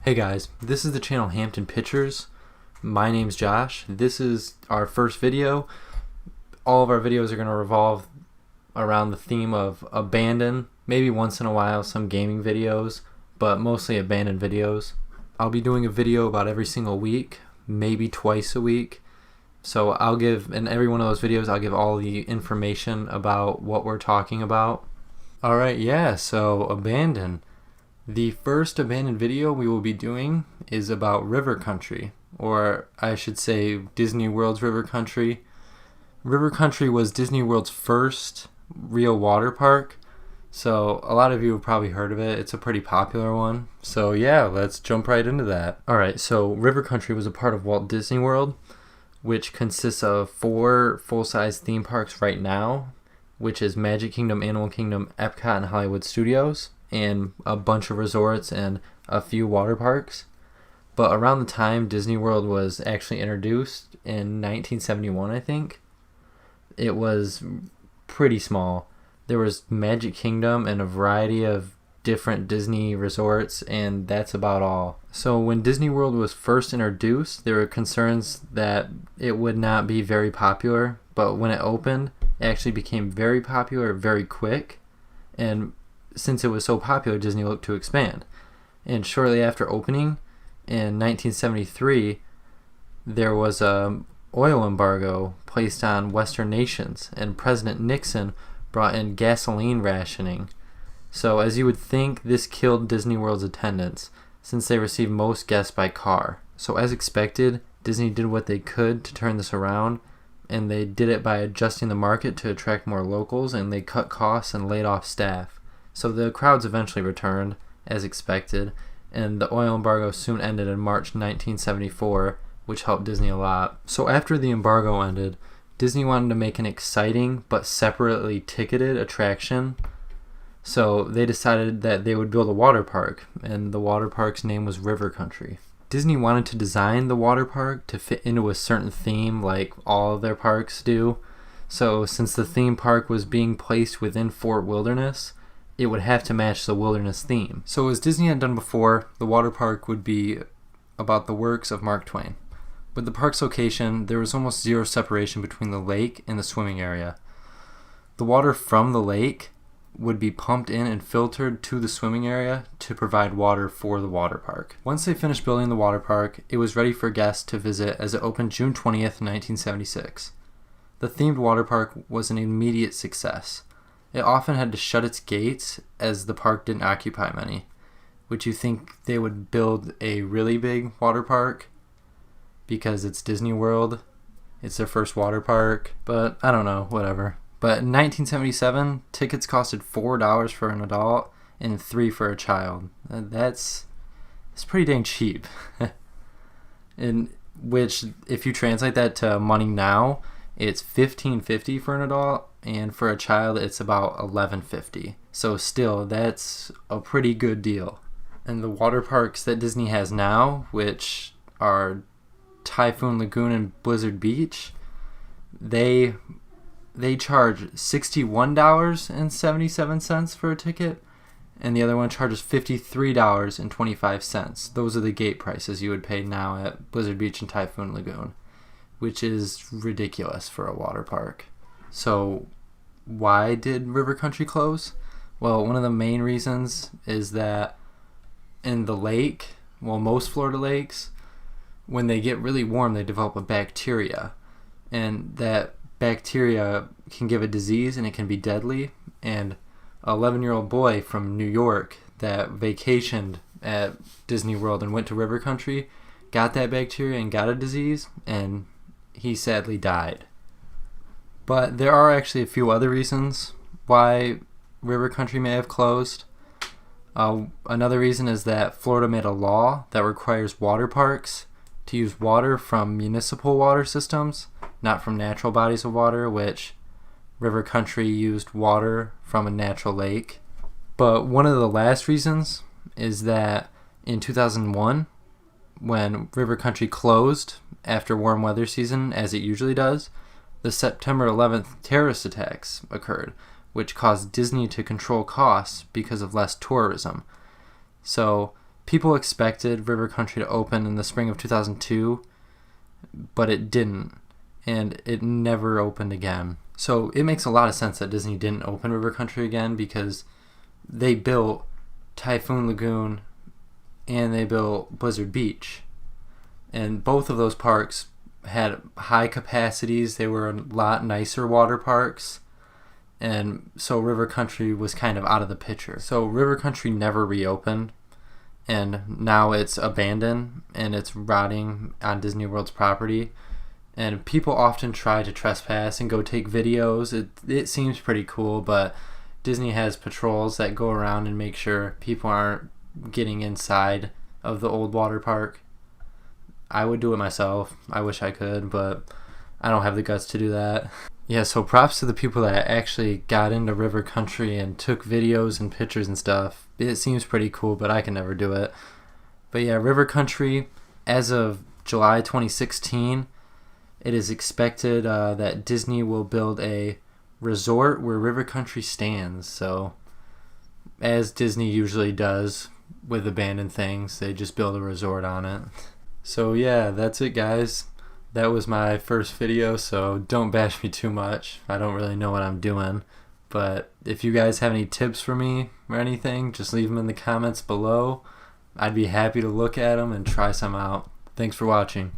Hey guys, this is the channel Hampton Pictures. My name's Josh. This is our first video. All of our videos are going to revolve around the theme of abandoned, maybe once in a while some gaming videos, but mostly abandoned videos. I'll be doing a video about every single week, maybe twice a week. So in every one of those videos, I'll give all the information about what we're talking about. Alright, yeah, so abandoned. The first abandoned video we will be doing is about River Country, or I should say Disney World's River Country. River Country was Disney World's first real water park, so a lot of you have probably heard of it. It's a pretty popular one. So yeah, let's jump right into that. Alright, so River Country was a part of Walt Disney World, which consists of 4 full-size theme parks right now, which is Magic Kingdom, Animal Kingdom, Epcot, and Hollywood Studios, and a bunch of resorts and a few water parks. But around the time Disney World was actually introduced in 1971, I think, it was pretty small. There was Magic Kingdom and a variety of different Disney resorts, and that's about all. So when Disney World was first introduced, there were concerns that it would not be very popular, but when it opened, it actually became very popular very quick, and since it was so popular, Disney looked to expand. And shortly after opening, in 1973, there was a oil embargo placed on Western nations, and President Nixon brought in gasoline rationing. So as you would think, this killed Disney World's attendance, since they received most guests by car. So as expected, Disney did what they could to turn this around, and they did it by adjusting the market to attract more locals, and they cut costs and laid off staff. So the crowds eventually returned, as expected, and the oil embargo soon ended in March 1974, which helped Disney a lot. So after the embargo ended, Disney wanted to make an exciting but separately ticketed attraction. So they decided that they would build a water park, and the water park's name was River Country. Disney wanted to design the water park to fit into a certain theme like all of their parks do. So since the theme park was being placed within Fort Wilderness, it would have to match the wilderness theme. So as Disney had done before, the water park would be about the works of Mark Twain. With the park's location, there was almost zero separation between the lake and the swimming area. The water from the lake would be pumped in and filtered to the swimming area to provide water for the water park. Once they finished building the water park, it was ready for guests to visit as it opened June 20th, 1976. The themed water park was an immediate success. It often had to shut its gates as the park didn't occupy many. Would you think they would build a really big water park because it's Disney World? It's their first water park, but I don't know, whatever. But in 1977, tickets costed $4 for an adult and $3 for a child. That's pretty dang cheap. In which, if you translate that to money now, it's $15.50 for an adult, and for a child it's about $11.50. So still, that's a pretty good deal. And the water parks that Disney has now, which are Typhoon Lagoon and Blizzard Beach, they charge $61.77 for a ticket, and the other one charges $53.25. Those are the gate prices you would pay now at Blizzard Beach and Typhoon Lagoon, which is ridiculous for a water park. So why did River Country close? Well, one of the main reasons is that in the lake, most Florida lakes, when they get really warm, they develop a bacteria, and that bacteria can give a disease and it can be deadly. And an 11-year-old boy from New York that vacationed at Disney World and went to River Country got that bacteria and got a disease, and he sadly died. But there are actually a few other reasons why River Country may have closed. Another reason is that Florida made a law that requires water parks to use water from municipal water systems, not from natural bodies of water, which River Country used water from a natural lake. But one of the last reasons is that in 2001, when River Country closed after warm weather season, as it usually does, the September 11th terrorist attacks occurred, which caused Disney to control costs because of less tourism. So People expected River Country to open in the spring of 2002, but it didn't, and it never opened again. So it makes a lot of sense that Disney didn't open River Country again, because they built Typhoon Lagoon and they built Blizzard Beach. And both of those parks had high capacities. They were a lot nicer water parks. And so River Country was kind of out of the picture. So River Country never reopened. And now it's abandoned and it's rotting on Disney World's property. And people often try to trespass and go take videos. It seems pretty cool, but Disney has patrols that go around and make sure people aren't getting inside of the old water park. I would do it myself. I wish I could, but I don't have the guts to do that. Yeah, so props to the people that actually got into River Country and took videos and pictures and stuff. It seems pretty cool, but I can never do it. But yeah, River Country, as of July 2016, it is expected that Disney will build a resort where River Country stands. So, as Disney usually does with abandoned things, they just build a resort on it. So yeah, that's it, guys. That was my first video, so don't bash me too much. I don't really know what I'm doing. But if you guys have any tips for me or anything, just leave them in the comments below. I'd be happy to look at them and try some out. Thanks for watching.